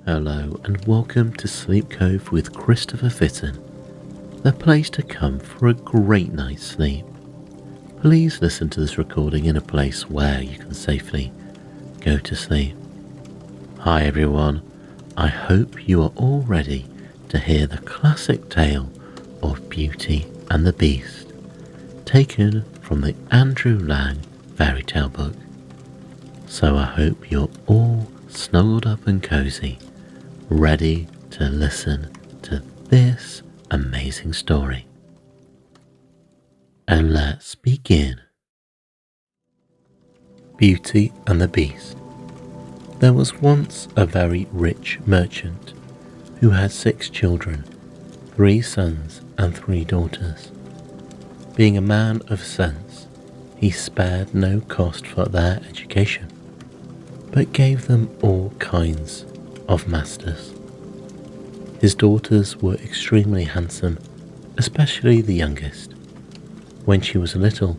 Hello and welcome to Sleep Cove with Christopher Fitton, the place to come for a great night's sleep. Please listen to this recording in a place where you can safely go to sleep. Hi everyone, I hope you are all ready to hear the classic tale of Beauty and the Beast, taken from the Andrew Lang fairy tale book. So I hope you're all snuggled up and cozy, ready to listen to this amazing story. And let's begin. Beauty and the Beast. There was once a very rich merchant who had 6 children, 3 sons and 3 daughters. Being a man of sense, he spared no cost for their education, but gave them all kinds of masters. His daughters were extremely handsome, especially the youngest. When she was little,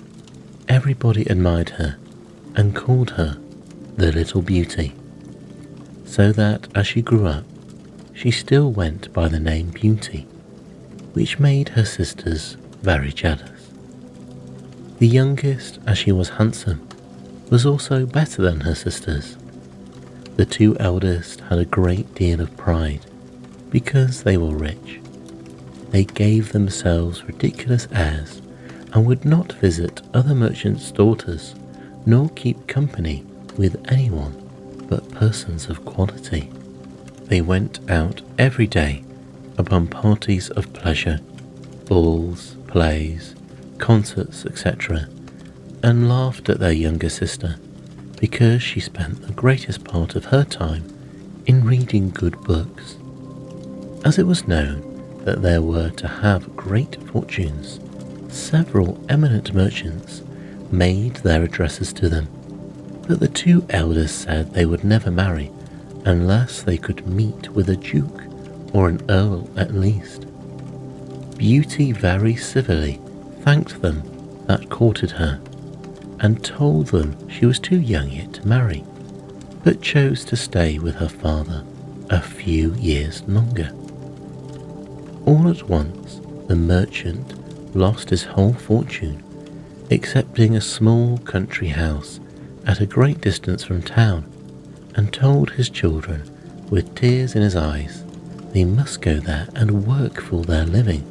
everybody admired her and called her the Little Beauty, so that as she grew up, she still went by the name Beauty, which made her sisters very jealous. The youngest, as she was handsome, was also better than her sisters. The 2 eldest had a great deal of pride because they were rich. They gave themselves ridiculous airs and would not visit other merchants' daughters nor keep company with anyone but persons of quality. They went out every day upon parties of pleasure, balls, plays, concerts, etc., and laughed at their younger sister because she spent the greatest part of her time in reading good books. As it was known that they were to have great fortunes, several eminent merchants made their addresses to them, but the 2 eldest said they would never marry unless they could meet with a duke or an earl at least. Beauty very civilly thanked them that courted her, and told them she was too young yet to marry, but chose to stay with her father a few years longer. All at once, the merchant lost his whole fortune, excepting a small country house at a great distance from town, and told his children, with tears in his eyes, they must go there and work for their living.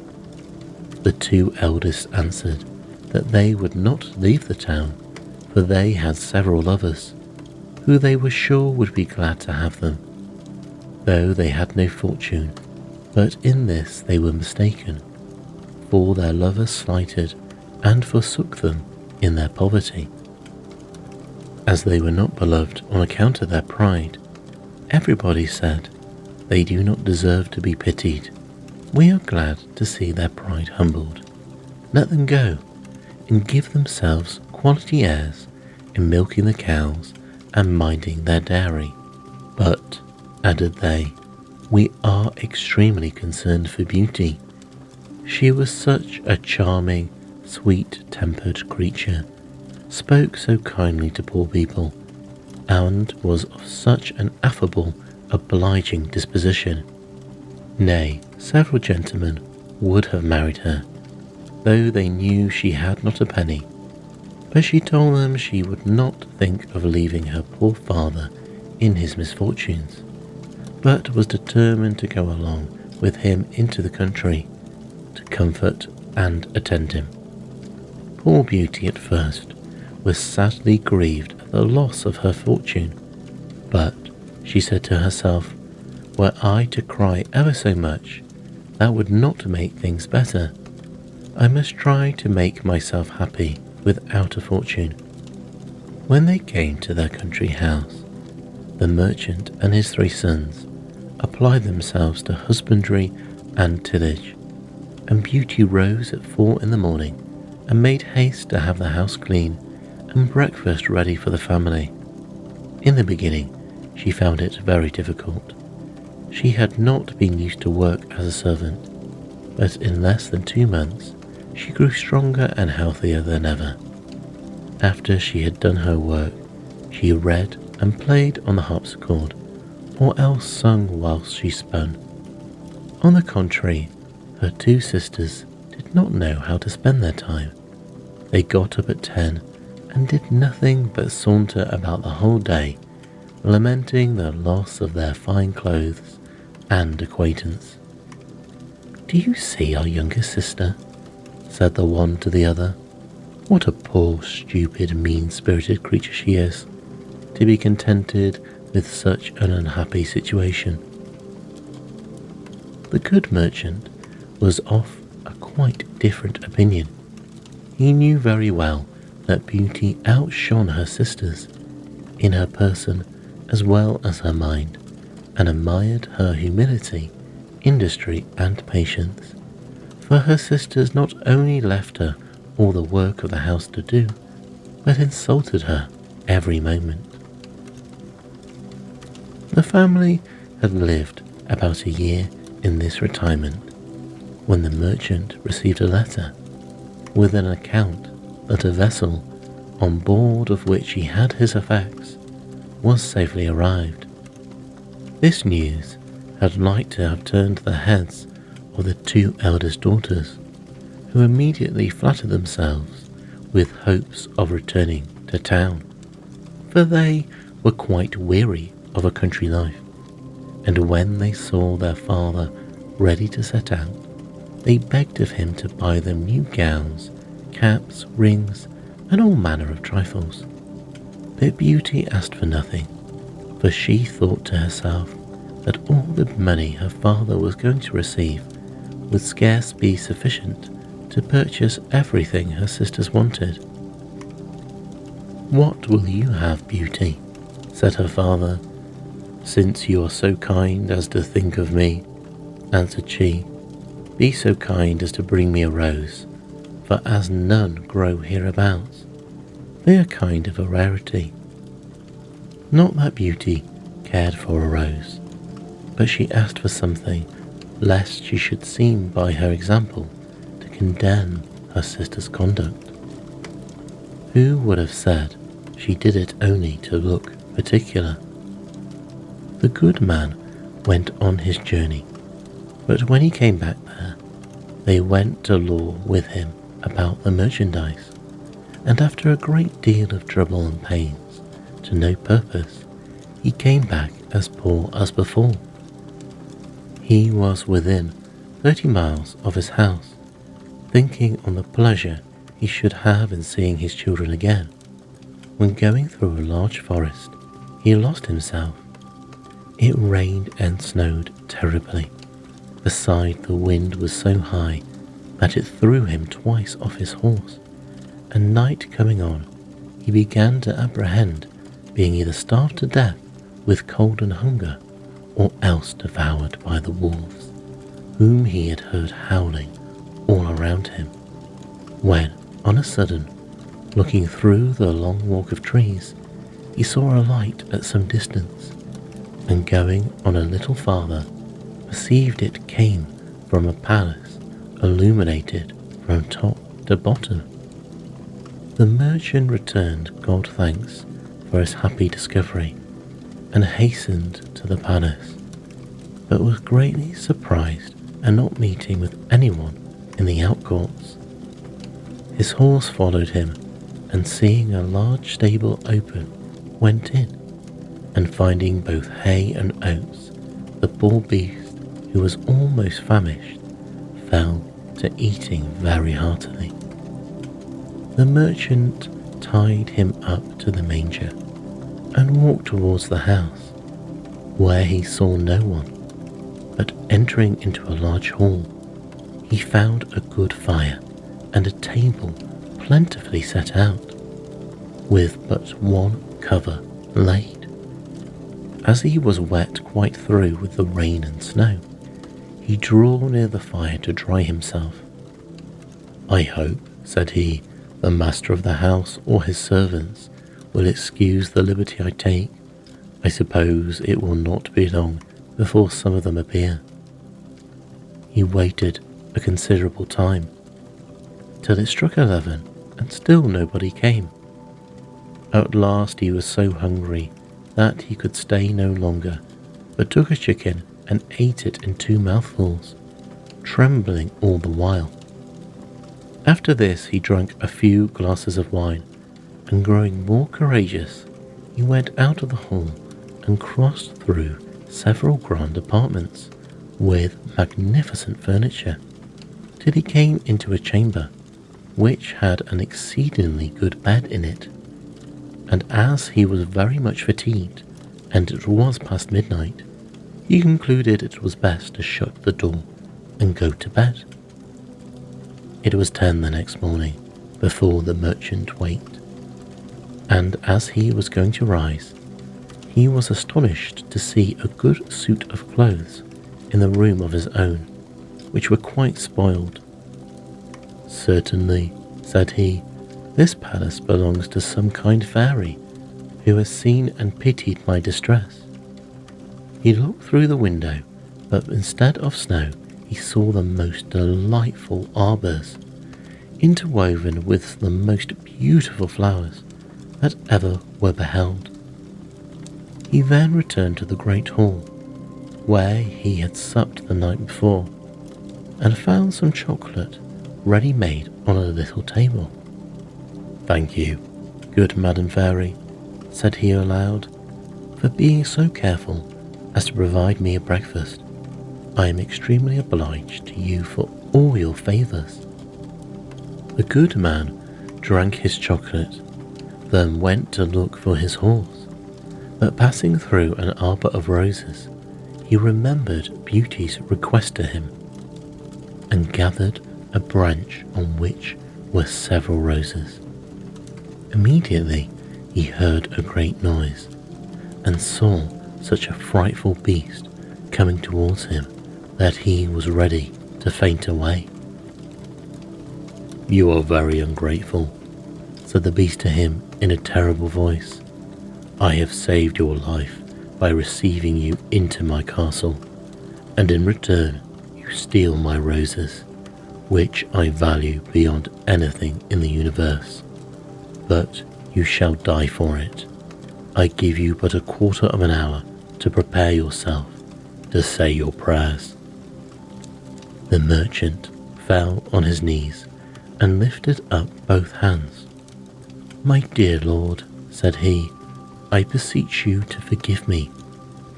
The 2 eldest answered that they would not leave the town, for they had several lovers, who they were sure would be glad to have them, though they had no fortune. But in this they were mistaken, for their lovers slighted and forsook them in their poverty. As they were not beloved on account of their pride, everybody said, "They do not deserve to be pitied. We are glad to see their pride humbled. Let them go, and give themselves quality airs in milking the cows and minding their dairy. But," added they, "we are extremely concerned for Beauty. She was such a charming, sweet-tempered creature, spoke so kindly to poor people, and was of such an affable, obliging disposition. Nay, several gentlemen would have married her, though they knew she had not a penny, but she told them she would not think of leaving her poor father in his misfortunes, but was determined to go along with him into the country, to comfort and attend him. Poor Beauty at first was sadly grieved at the loss of her fortune, but she said to herself, "Were I to cry ever so much, that would not make things better. I must try to make myself happy without a fortune." When they came to their country house, the merchant and his 3 sons applied themselves to husbandry and tillage, and Beauty rose at 4 in the morning and made haste to have the house clean and breakfast ready for the family. In the beginning, she found it very difficult. She had not been used to work as a servant, but in less than 2 months she grew stronger and healthier than ever. After she had done her work, she read and played on the harpsichord, or else sung whilst she spun. On the contrary, her two sisters did not know how to spend their time. They got up at 10 and did nothing but saunter about the whole day, lamenting the loss of their fine clothes and acquaintance. "Do you see our younger sister?" said the one to the other. "What a poor, stupid, mean-spirited creature she is, to be contented with such an unhappy situation." The good merchant was of a quite different opinion. He knew very well that Beauty outshone her sisters in her person as well as her mind, and admired her humility, industry, and patience. For her sisters not only left her all the work of the house to do, but insulted her every moment. The family had lived about a year in this retirement when the merchant received a letter with an account that a vessel on board of which he had his effects was safely arrived. This news had like to have turned the heads of the two eldest daughters, who immediately flattered themselves with hopes of returning to town, for they were quite weary of a country life, and when they saw their father ready to set out, they begged of him to buy them new gowns, caps, rings, and all manner of trifles. But Beauty asked for nothing, for she thought to herself that all the money her father was going to receive would scarce be sufficient to purchase everything her sisters wanted. "What will you have, Beauty?" said her father. "Since you are so kind as to think of me," answered she, "be so kind as to bring me a rose, for as none grow hereabouts, they are kind of a rarity." Not that Beauty cared for a rose, but she asked for something lest she should seem by her example to condemn her sister's conduct. Who would have said she did it only to look particular? The good man went on his journey, but when he came back there, they went to law with him about the merchandise, and after a great deal of trouble and pains to no purpose, he came back as poor as before. He was within 30 miles of his house, thinking on the pleasure he should have in seeing his children again, when going through a large forest, he lost himself. It rained and snowed terribly. Beside, the wind was so high that it threw him twice off his horse, and night coming on, he began to apprehend being either starved to death with cold and hunger, or else devoured by the wolves, whom he had heard howling all around him, when, on a sudden, looking through the long walk of trees, he saw a light at some distance, and going on a little farther, perceived it came from a palace illuminated from top to bottom. The merchant returned God thanks for his happy discovery, and hastened to the palace, but was greatly surprised at not meeting with anyone in the outcourts. His horse followed him, and seeing a large stable open, went in, and finding both hay and oats, the poor beast, who was almost famished, fell to eating very heartily. The merchant tied him up to the manger, and walked towards the house, where he saw no one, but entering into a large hall, he found a good fire and a table plentifully set out, with but one cover laid. As he was wet quite through with the rain and snow, he drew near the fire to dry himself. "I hope," said he, "the master of the house or his servants will excuse the liberty I take. I suppose it will not be long before some of them appear." He waited a considerable time, till it struck 11, and still nobody came. At last he was so hungry that he could stay no longer, but took a chicken and ate it in 2 mouthfuls, trembling all the while. After this he drank a few glasses of wine, and growing more courageous, he went out of the hall and crossed through several grand apartments with magnificent furniture, till he came into a chamber which had an exceedingly good bed in it. And as he was very much fatigued, and it was past midnight, he concluded it was best to shut the door and go to bed. It was 10 the next morning before the merchant waked, and as he was going to rise, he was astonished to see a good suit of clothes in the room of his own, which were quite spoiled. "Certainly," said he, "this palace belongs to some kind fairy who has seen and pitied my distress." He looked through the window, but instead of snow, he saw the most delightful arbours, interwoven with the most beautiful flowers that ever were beheld. He then returned to the great hall, where he had supped the night before, and found some chocolate ready made on a little table. "Thank you, good Madam Fairy," said he aloud, "for being so careful as to provide me a breakfast. I am extremely obliged to you for all your favours." The good man drank his chocolate, then went to look for his horse, but passing through an arbour of roses, he remembered Beauty's request to him, and gathered a branch on which were several roses. Immediately he heard a great noise, and saw such a frightful beast coming towards him that he was ready to faint away. "You are very ungrateful," said the beast to him in a terrible voice. "I have saved your life by receiving you into my castle, and in return you steal my roses, which I value beyond anything in the universe. But you shall die for it. I give you but a quarter of an hour to prepare yourself to say your prayers." The merchant fell on his knees and lifted up both hands. "My dear lord," said he, "I beseech you to forgive me.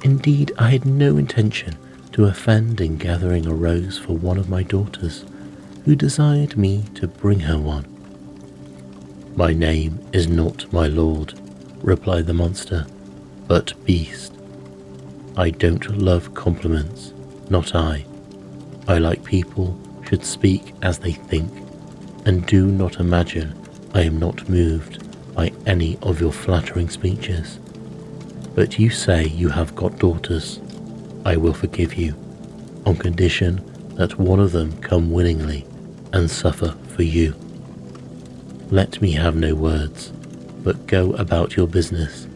Indeed, I had no intention to offend in gathering a rose for one of my daughters, who desired me to bring her one." "My name is not my lord," replied the monster, "but beast. I don't love compliments, not I. I like people should speak as they think, and do not imagine I am not moved by any of your flattering speeches. But you say you have got daughters. I will forgive you, on condition that one of them come willingly and suffer for you. Let me have no words, but go about your business,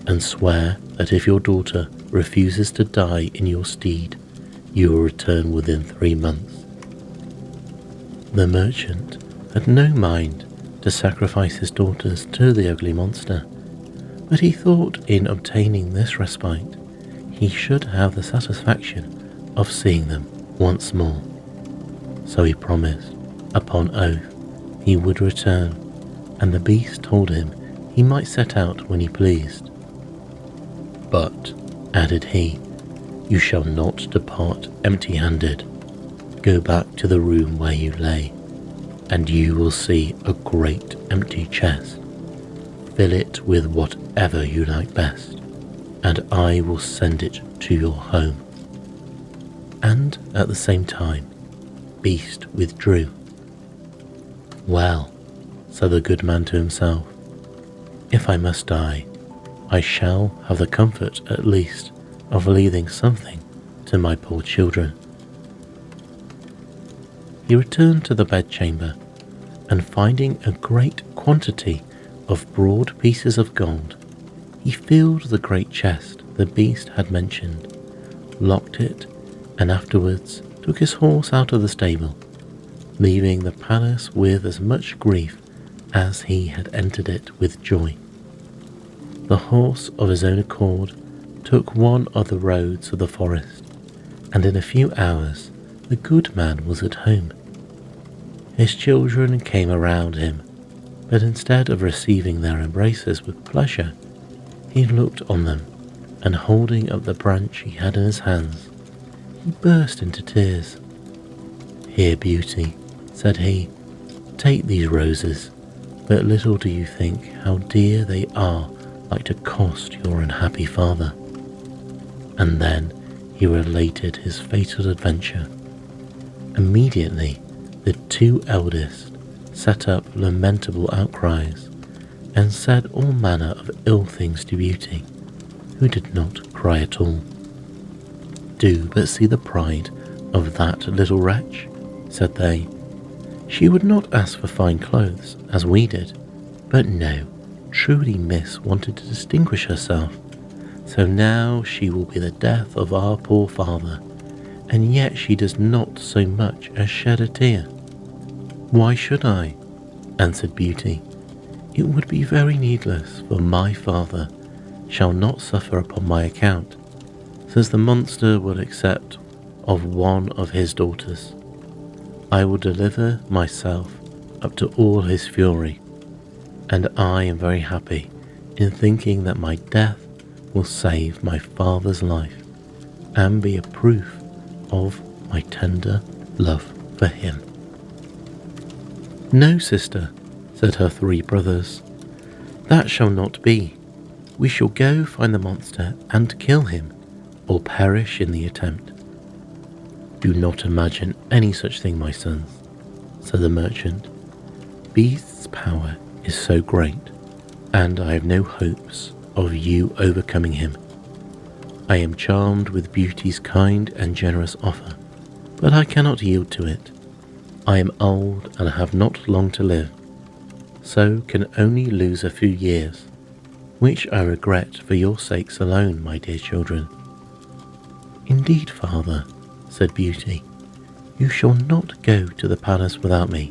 and swear that if your daughter refuses to die in your stead, you will return within 3 months." The merchant had no mind to sacrifice his daughters to the ugly monster, but he thought in obtaining this respite he should have the satisfaction of seeing them once more. So he promised, upon oath, he would return, and the beast told him he might set out when he pleased. "But," added he, "you shall not depart empty-handed. Go back to the room where you lay, and you will see a great empty chest. Fill it with whatever you like best, and I will send it to your home." And at the same time, Beast withdrew. "Well," said the good man to himself, "if I must die, I shall have the comfort at least of leaving something to my poor children." He returned to the bedchamber, and finding a great quantity of broad pieces of gold, he filled the great chest the beast had mentioned, locked it, and afterwards took his horse out of the stable, leaving the palace with as much grief as he had entered it with joy. The horse of his own accord took one of the roads of the forest, and in a few hours the good man was at home. His children came around him, but instead of receiving their embraces with pleasure, he looked on them, and holding up the branch he had in his hands, he burst into tears. "Here, Beauty," said he, "take these roses, but little do you think how dear they are like to cost your unhappy father." And then he related his fatal adventure. Immediately the two eldest set up lamentable outcries, and said all manner of ill things to Beauty, who did not cry at all. "Do but see the pride of that little wretch," said they. "She would not ask for fine clothes, as we did, but no, truly Miss wanted to distinguish herself, so now she will be the death of our poor father, and yet she does not so much as shed a tear." "Why should I?" answered Beauty. "It would be very needless, for my father shall not suffer upon my account, since the monster will accept of one of his daughters. I will deliver myself up to all his fury, and I am very happy in thinking that my death will save my father's life, and be a proof of my tender love for him." "No, sister," said her three brothers, "that shall not be. We shall go find the monster and kill him, or perish in the attempt." "Do not imagine any such thing, my sons," said the merchant. "Beast's power is so great, and I have no hopes of you overcoming him. I am charmed with Beauty's kind and generous offer, but I cannot yield to it. I am old and have not long to live, so can only lose a few years, which I regret for your sakes alone, my dear children." "Indeed, father," said Beauty, "you shall not go to the palace without me.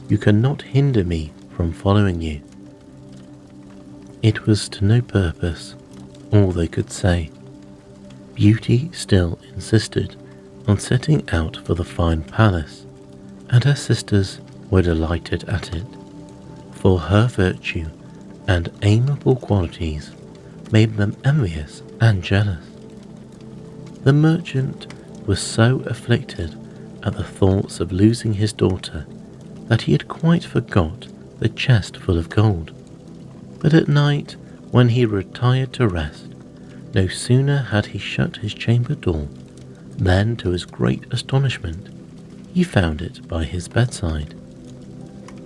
You cannot hinder me from following you." It was to no purpose all they could say. Beauty still insisted on setting out for the fine palace, and her sisters were delighted at it, for her virtue and amiable qualities made them envious and jealous. The merchant was so afflicted at the thoughts of losing his daughter that he had quite forgot the chest full of gold. But at night, when he retired to rest, no sooner had he shut his chamber door than, to his great astonishment, he found it by his bedside.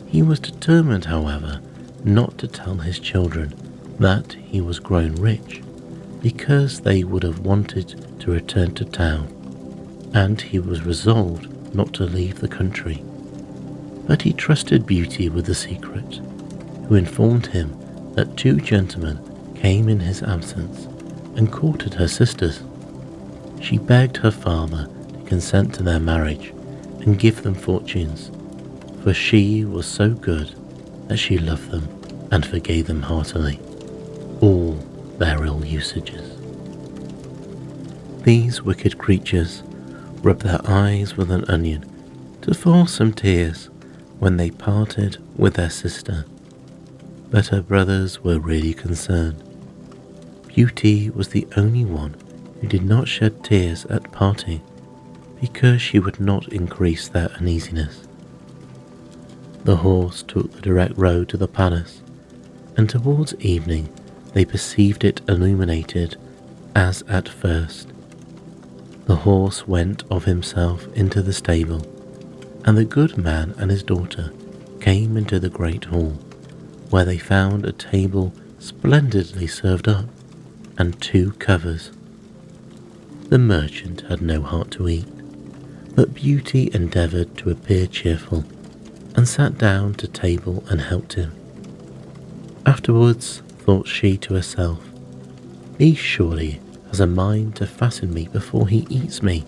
He was determined, however, not to tell his children that he was grown rich, because they would have wanted to return to town, and he was resolved not to leave the country. But he trusted Beauty with the secret, who informed him that two gentlemen came in his absence and courted her sisters. She begged her father to consent to their marriage and give them fortunes, for she was so good that she loved them and forgave them heartily all their ill usages. These wicked creatures rubbed their eyes with an onion to force some tears when they parted with their sister, but her brothers were really concerned. Beauty was the only one who did not shed tears at parting, because she would not increase their uneasiness. The horse took the direct road to the palace, and towards evening they perceived it illuminated as at first. The horse went of himself into the stable, and the good man and his daughter came into the great hall, where they found a table splendidly served up, and two covers. The merchant had no heart to eat, but Beauty endeavoured to appear cheerful, and sat down to table and helped him. Afterwards, thought she to herself, "He surely has a mind to fasten me before he eats me,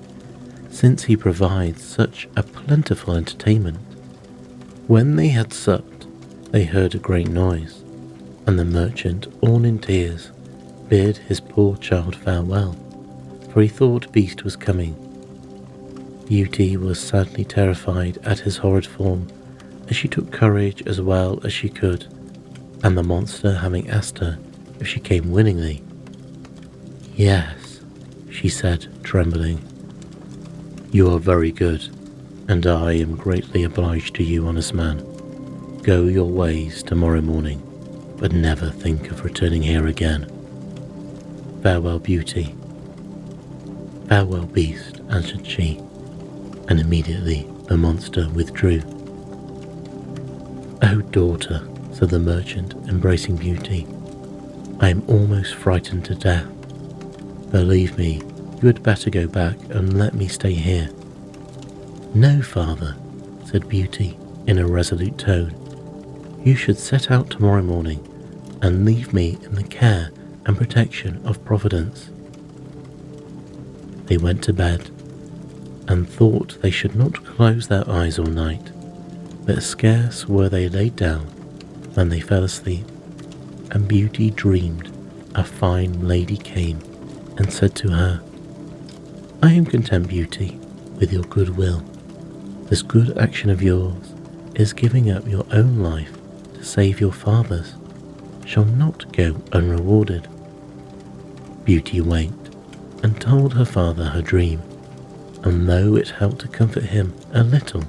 since he provides such a plentiful entertainment." When they had supped, they heard a great noise, and the merchant, all in tears, bid his poor child farewell, for he thought Beast was coming. Beauty was sadly terrified at his horrid form, and she took courage as well as she could, and the monster having asked her if she came willingly. "Yes," she said, trembling. "You are very good, and I am greatly obliged to you, honest man. Go your ways tomorrow morning, but never think of returning here again. Farewell, Beauty." "Farewell, Beast," answered she, and immediately the monster withdrew. "Oh, daughter," said the merchant, embracing Beauty, "I am almost frightened to death. Believe me, you had better go back and let me stay here." "No, father," said Beauty in a resolute tone. "You should set out tomorrow morning and leave me in the care and protection of Providence." They went to bed and thought they should not close their eyes all night, but scarce were they laid down than they fell asleep, and Beauty dreamed a fine lady came and said to her, "I am content, Beauty, with your good will. This good action of yours is giving up your own life to save your father's, shall not go unrewarded." Beauty waked and told her father her dream, and though it helped to comfort him a little,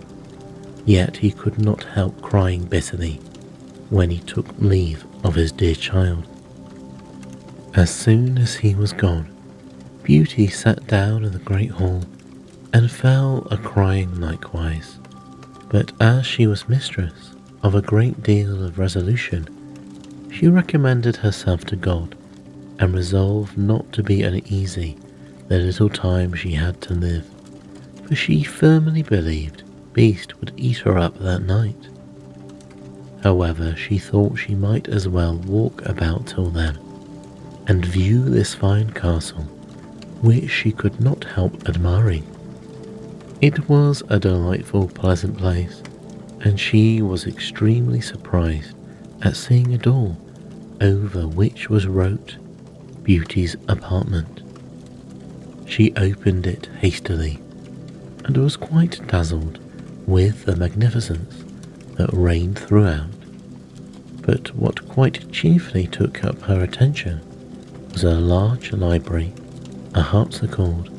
yet he could not help crying bitterly when he took leave of his dear child. As soon as he was gone, Beauty sat down in the great hall and fell a-crying likewise, but as she was mistress of a great deal of resolution, she recommended herself to God, and resolved not to be uneasy the little time she had to live, for she firmly believed Beast would eat her up that night. However, she thought she might as well walk about till then, and view this fine castle, which she could not help admiring. It was a delightful, pleasant place, and she was extremely surprised at seeing a door over which was wrote "Beauty's apartment." She opened it hastily, and was quite dazzled with the magnificence that reigned throughout. But what quite chiefly took up her attention was a large library, a harpsichord,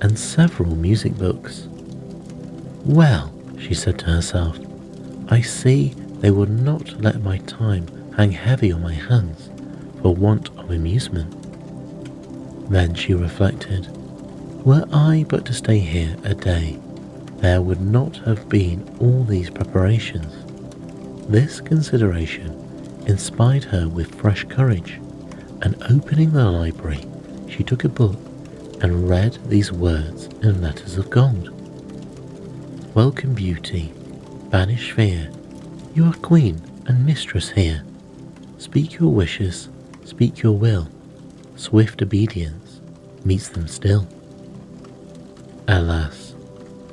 and several music books. "Well," she said to herself, "I see they would not let my time hang heavy on my hands for want of amusement." Then she reflected, "Were I but to stay here a day, there would not have been all these preparations." This consideration inspired her with fresh courage, and opening the library, she took a book and read these words in letters of gold: "Welcome, Beauty, banish fear, you are queen and mistress here. Speak your wishes, speak your will, swift obedience meets them still." "Alas,"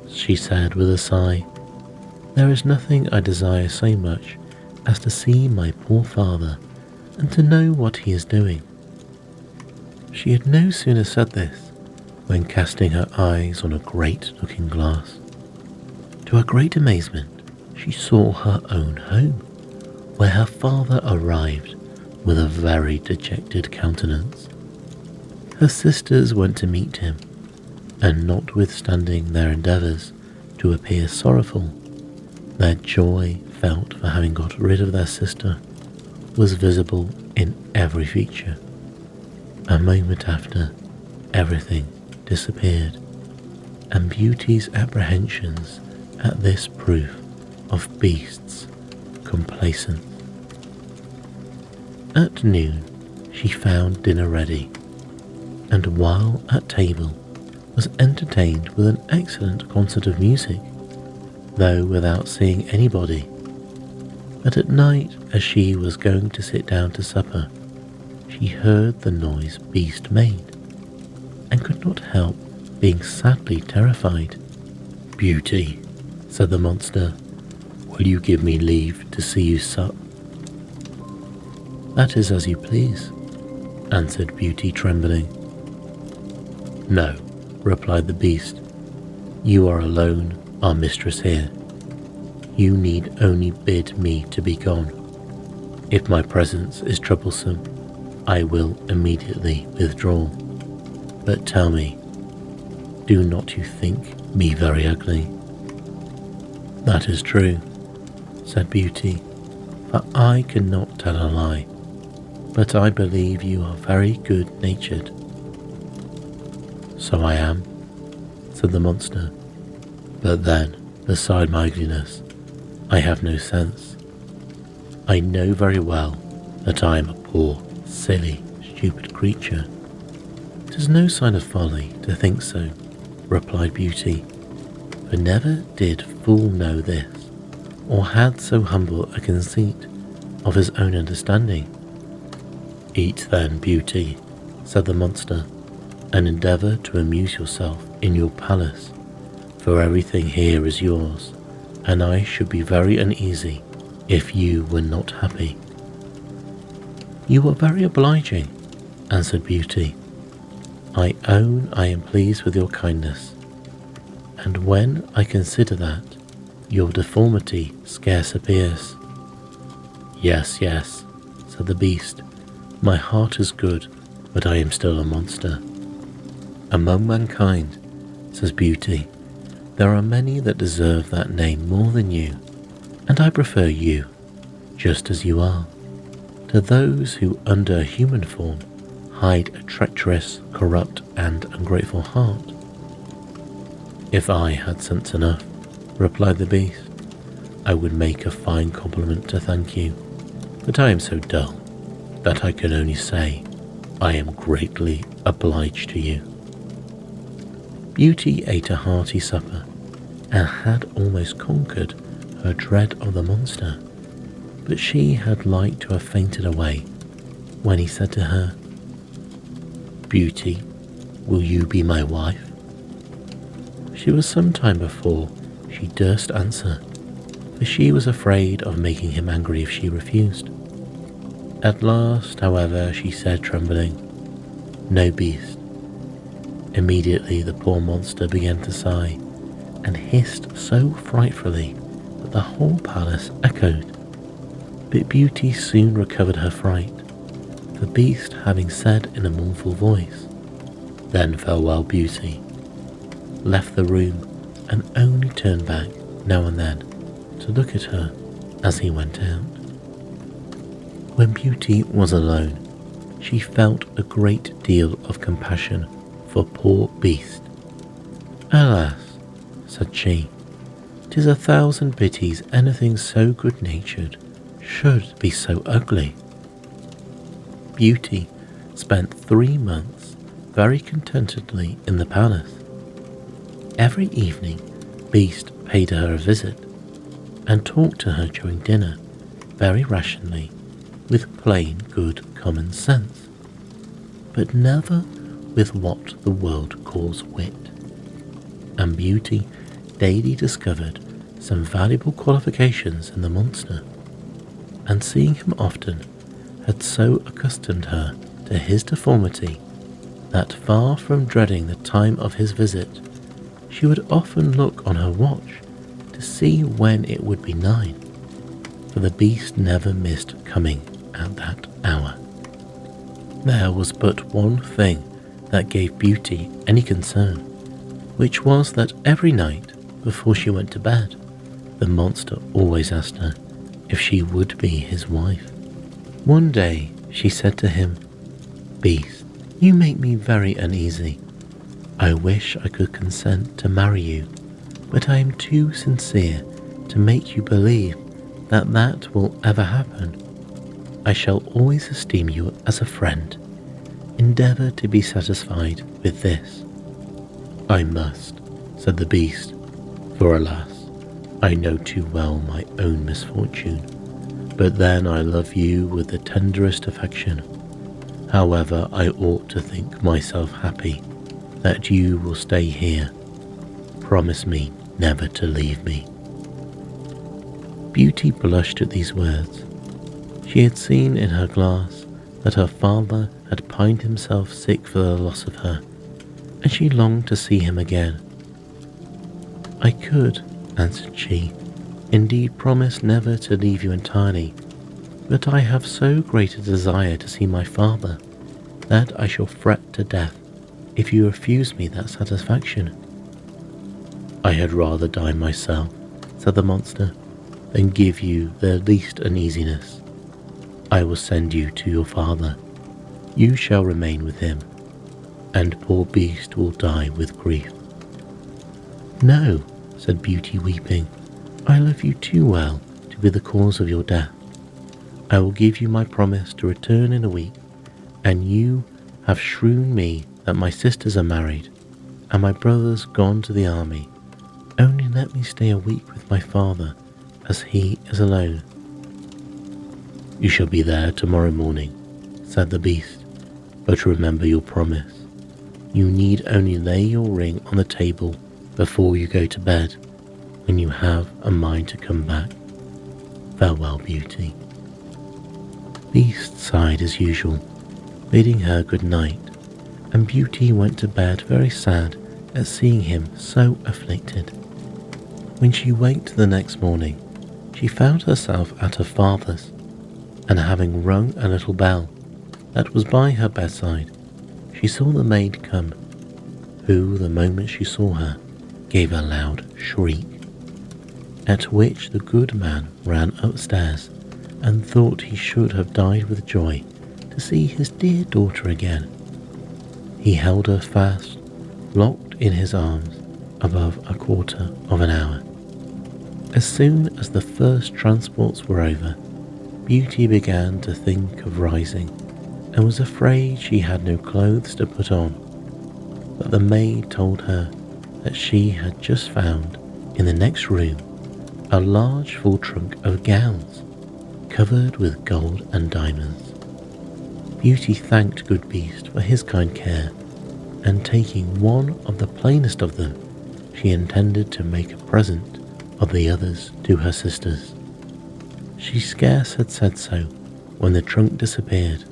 she said with a sigh, "there is nothing I desire so much as to see my poor father and to know what he is doing." She had no sooner said this when, casting her eyes on a great looking glass, to her great amazement she saw her own home, where her father arrived with a very dejected countenance. Her sisters went to meet him, and notwithstanding their endeavours to appear sorrowful, their joy felt for having got rid of their sister was visible in every feature. A moment after, everything disappeared, and Beauty's apprehensions at this proof of Beast's complaisance. At noon she found dinner ready, and while at table was entertained with an excellent concert of music, though without seeing anybody. But at night, as she was going to sit down to supper, she heard the noise Beast made, and could not help being sadly terrified. "Beauty," said the monster, "will you give me leave to see you sup?" "That is as you please." answered Beauty, trembling. No, replied the beast. You are alone, our mistress here. You need only bid me to be gone. If my presence is troublesome, I will immediately withdraw. But tell me, do not you think me very ugly? That is true, said Beauty, for I cannot tell a lie, but I believe you are very good-natured. So I am, said the monster, but then, beside my ugliness, I have no sense. I know very well that I am a poor, silly, stupid creature. 'Tis no sign of folly to think so, replied Beauty, for never did fool know this, or had so humble a conceit of his own understanding. Eat then, Beauty, said the monster, and endeavour to amuse yourself in your palace, for everything here is yours, and I should be very uneasy if you were not happy. You are very obliging, answered Beauty. I own I am pleased with your kindness, and when I consider that, your deformity scarce appears. Yes, yes, said the beast, my heart is good, but I am still a monster. Among mankind, says Beauty, there are many that deserve that name more than you, and I prefer you, just as you are, to those who under a human form hide a treacherous, corrupt, and ungrateful heart. If I had sense enough, replied the beast, I would make a fine compliment to thank you, but I am so dull that I can only say I am greatly obliged to you. Beauty ate a hearty supper, and had almost conquered her dread of the monster, but she had like to have fainted away when he said to her, Beauty, will you be my wife? She was some time before she durst answer, for she was afraid of making him angry if she refused. At last, however, she said, trembling, No, beast. Immediately the poor monster began to sigh, and hissed so frightfully that the whole palace echoed. But Beauty soon recovered her fright, the beast having said in a mournful voice, Then farewell, Beauty, left the room, and only turned back now and then to look at her as he went out. When Beauty was alone, she felt a great deal of compassion for poor beast. Alas, said she, 'tis 1,000 pities anything so good-natured should be so ugly. Beauty spent 3 months very contentedly in the palace. Every evening Beast paid her a visit, and talked to her during dinner very rationally, with plain good common sense, but never with what the world calls wit. And Beauty daily discovered some valuable qualifications in the monster, and seeing him often had so accustomed her to his deformity that far from dreading the time of his visit, she would often look on her watch to see when it would be 9, for the beast never missed coming at that hour. There was but one thing that gave Beauty any concern, which was that every night before she went to bed, the monster always asked her if she would be his wife. One day she said to him, Beast, you make me very uneasy. I wish I could consent to marry you, but I am too sincere to make you believe that that will ever happen. I shall always esteem you as a friend. Endeavour to be satisfied with this. I must, said the beast, for alas, I know too well my own misfortune, but then I love you with the tenderest affection. However, I ought to think myself happy that you will stay here. Promise me never to leave me. Beauty blushed at these words. She had seen in her glass that her father had pined himself sick for the loss of her, and she longed to see him again. "I could," answered she, "indeed promise never to leave you entirely, but I have so great a desire to see my father that I shall fret to death if you refuse me that satisfaction." "I had rather die myself," said the monster, "than give you the least uneasiness. I will send you to your father. You shall remain with him, and poor beast will die with grief." "No," said Beauty, weeping, "I love you too well to be the cause of your death. I will give you my promise to return in a week, and you have shewn me that my sisters are married, and my brothers gone to the army. Only let me stay a week with my father, as he is alone." "You shall be there tomorrow morning," said the beast, "but remember your promise. You need only lay your ring on the table before you go to bed, when you have a mind to come back. Farewell, Beauty." Beast sighed as usual, bidding her good night, and Beauty went to bed very sad at seeing him so afflicted. When she waked the next morning, she found herself at her father's, and having rung a little bell that was by her bedside, she saw the maid come, who, the moment she saw her, gave a loud shriek, at which the good man ran upstairs and thought he should have died with joy to see his dear daughter again. He held her fast, locked in his arms, above a quarter of an hour. As soon as the first transports were over, Beauty began to think of rising, and was afraid she had no clothes to put on. But the maid told her that she had just found, in the next room, a large full trunk of gowns, covered with gold and diamonds. Beauty thanked good Beast for his kind care, and taking one of the plainest of them, she intended to make a present of the others to her sisters. She scarce had said so when the trunk disappeared.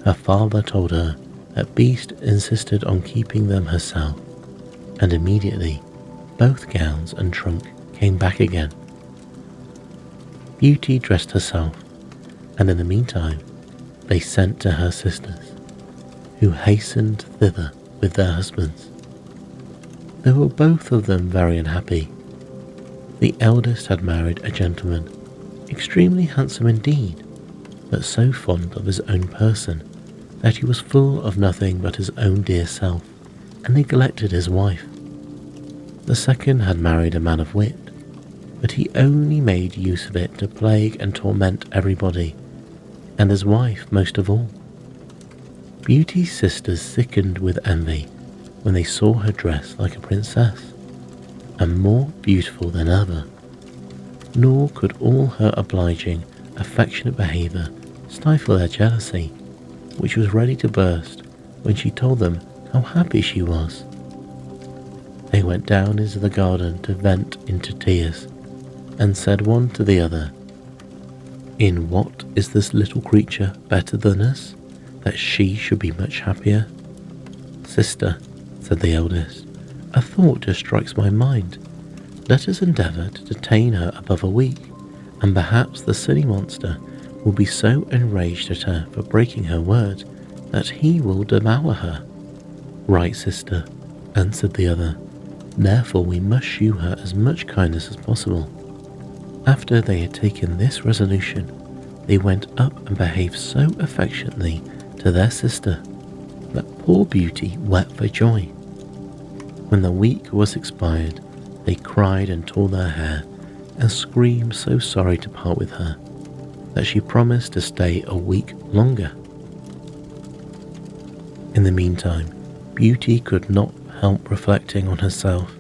Her father told her that Beast insisted on keeping them herself, and immediately both gowns and trunk came back again. Beauty dressed herself, and in the meantime they sent to her sisters, who hastened thither with their husbands. They were both of them very unhappy. The eldest had married a gentleman, extremely handsome indeed, but so fond of his own person that he was full of nothing but his own dear self, and neglected his wife. The second had married a man of wit, but he only made use of it to plague and torment everybody, and his wife most of all. Beauty's sisters sickened with envy when they saw her dressed like a princess, and more beautiful than ever, nor could all her obliging, affectionate behaviour stifle their jealousy, which was ready to burst when she told them how happy she was. They went down into the garden to vent into tears, and said one to the other, "In what is this little creature better than us, that she should be much happier?" "Sister," said the eldest, "a thought just strikes my mind. Let us endeavour to detain her above a week, and perhaps the silly monster will be so enraged at her for breaking her word that he will devour her." "Right, sister," answered the other. "Therefore we must shew her as much kindness as possible." After they had taken this resolution, they went up and behaved so affectionately to their sister that poor Beauty wept for joy. When the week was expired, they cried and tore their hair, and screamed so sorry to part with her, that she promised to stay a week longer. In the meantime, Beauty could not help reflecting on herself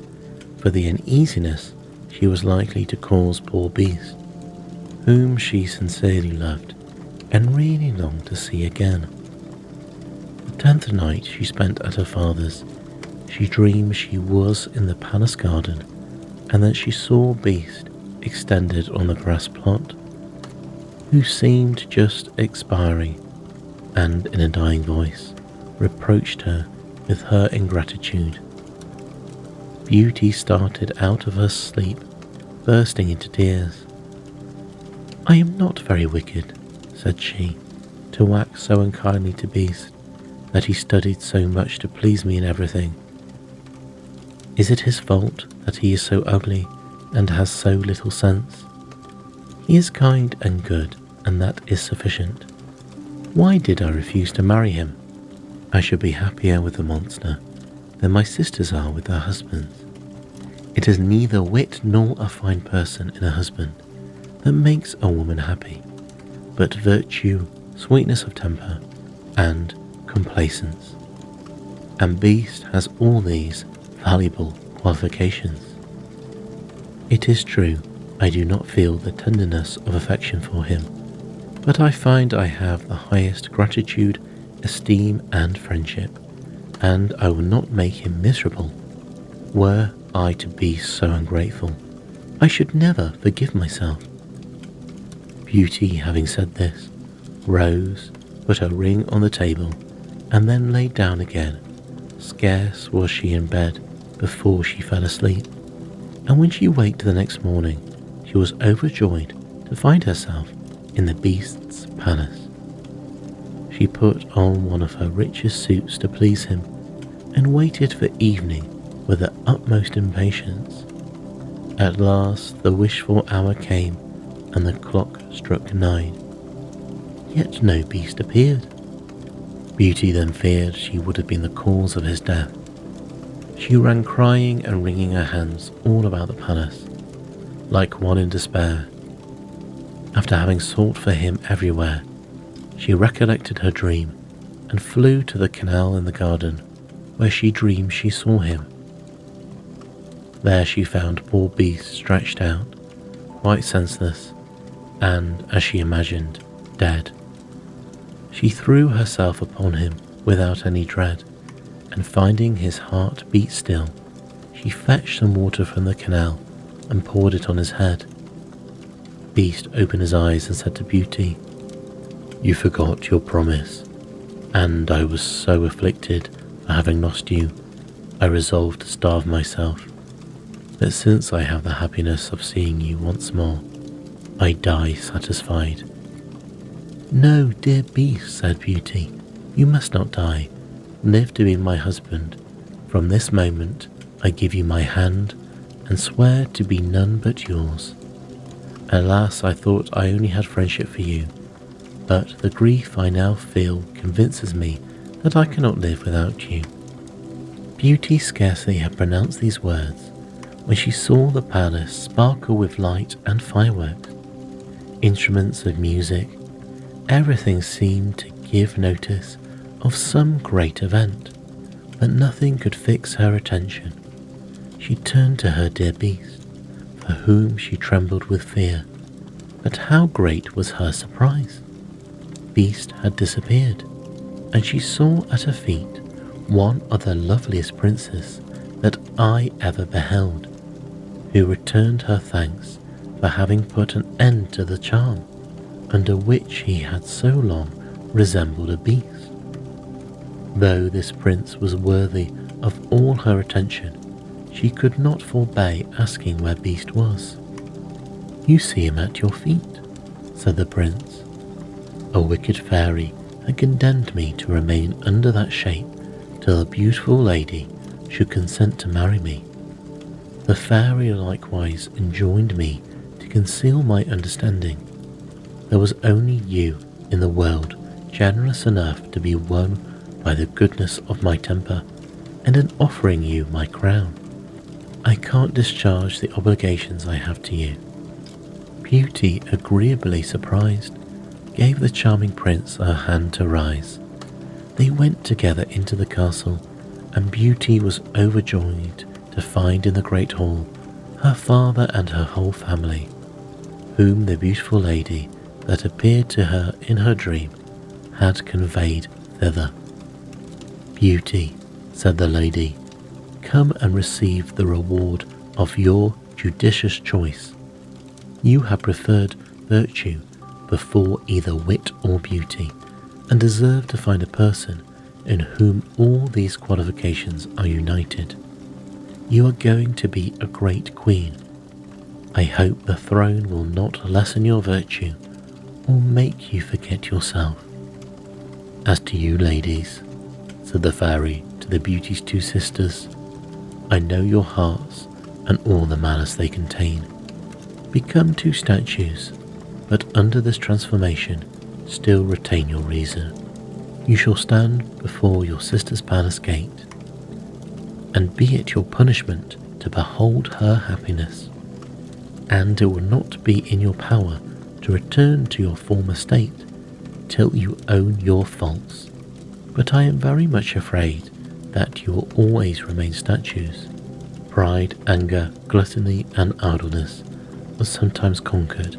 for the uneasiness she was likely to cause poor Beast, whom she sincerely loved and really longed to see again. The 10th night she spent at her father's, she dreamed she was in the palace garden, and that she saw Beast extended on the grass plot, who seemed just expiring. and in a dying voice reproached her with her ingratitude. Beauty started out of her sleep, bursting into tears. "I am not very wicked," said she, "to wax so unkindly to Beast that he studied so much to please me in everything. Is it his fault that he is so ugly and has so little sense? He is kind and good, and that is sufficient. Why did I refuse to marry him? I should be happier with the monster than my sisters are with their husbands. It is neither wit nor a fine person in a husband that makes a woman happy, but virtue, sweetness of temper, and complacence. And Beast has all these valuable qualifications. It is true, I do not feel the tenderness of affection for him, but I find I have the highest gratitude, esteem, and friendship, and I will not make him miserable. Were I to be so ungrateful, I should never forgive myself." Beauty, having said this, rose, put her ring on the table, and then lay down again. Scarce was she in bed before she fell asleep, and when she waked the next morning, she was overjoyed to find herself in the Beast's palace. She put on one of her richest suits to please him, and waited for evening with the utmost impatience. At last the wished-for hour came, and the clock struck 9. Yet no Beast appeared. Beauty then feared she would have been the cause of his death. She ran crying and wringing her hands all about the palace, like one in despair. After having sought for him everywhere, she recollected her dream and flew to the canal in the garden, where she dreamed she saw him. There she found poor Beast stretched out, quite senseless, and, as she imagined, dead. She threw herself upon him without any dread, and finding his heart beat still, she fetched some water from the canal and poured it on his head. Beast opened his eyes and said to Beauty, "You forgot your promise, and I was so afflicted for having lost you, I resolved to starve myself. But since I have the happiness of seeing you once more, I die satisfied." "No, dear Beast," said Beauty, "you must not die. Live to be my husband. From this moment I give you my hand and swear to be none but yours. Alas, I thought I only had friendship for you, but the grief I now feel convinces me that I cannot live without you." Beauty scarcely had pronounced these words when she saw the palace sparkle with light and fireworks, instruments of music. Everything seemed to give notice of some great event, but nothing could fix her attention. She turned to her dear Beast, for whom she trembled with fear, but how great was her surprise! Beast had disappeared, and she saw at her feet one of the loveliest princes that I ever beheld, who returned her thanks for having put an end to the charm under which he had so long resembled a beast. Though this prince was worthy of all her attention, she could not forbear asking where Beast was. "You see him at your feet," said the prince. "A wicked fairy had condemned me to remain under that shape till a beautiful lady should consent to marry me. The fairy likewise enjoined me to conceal my understanding. There was only you in the world generous enough to be won by the goodness of my temper, and in offering you my crown, I can't discharge the obligations I have to you." Beauty, agreeably surprised, gave the charming prince her hand to rise. They went together into the castle, and Beauty was overjoyed to find in the great hall her father and her whole family, whom the beautiful lady that appeared to her in her dream had conveyed thither. "Beauty," said the lady, "come and receive the reward of your judicious choice. You have preferred virtue before either wit or beauty, and deserve to find a person in whom all these qualifications are united. You are going to be a great queen. I hope the throne will not lessen your virtue or make you forget yourself. As to you, ladies, said the fairy to the beauty's two sisters, I know your hearts and all the malice they contain. Become two statues, but under this transformation still retain your reason. You shall stand before your sister's palace gate, and be it your punishment to behold her happiness, and it will not be in your power to return to your former state till you own your faults. But I am very much afraid that you will always remain statues. Pride, anger, gluttony, and idleness are sometimes conquered,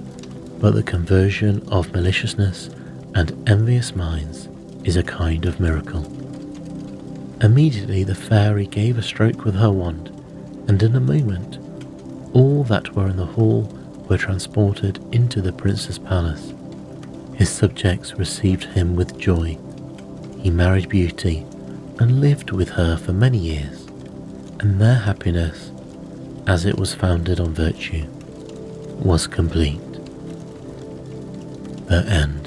but the conversion of maliciousness and envious minds is a kind of miracle. Immediately the fairy gave a stroke with her wand, and in a moment all that were in the hall were transported into the prince's palace. His subjects received him with joy. He married Beauty and lived with her for many years, and their happiness, as it was founded on virtue, was complete. The end.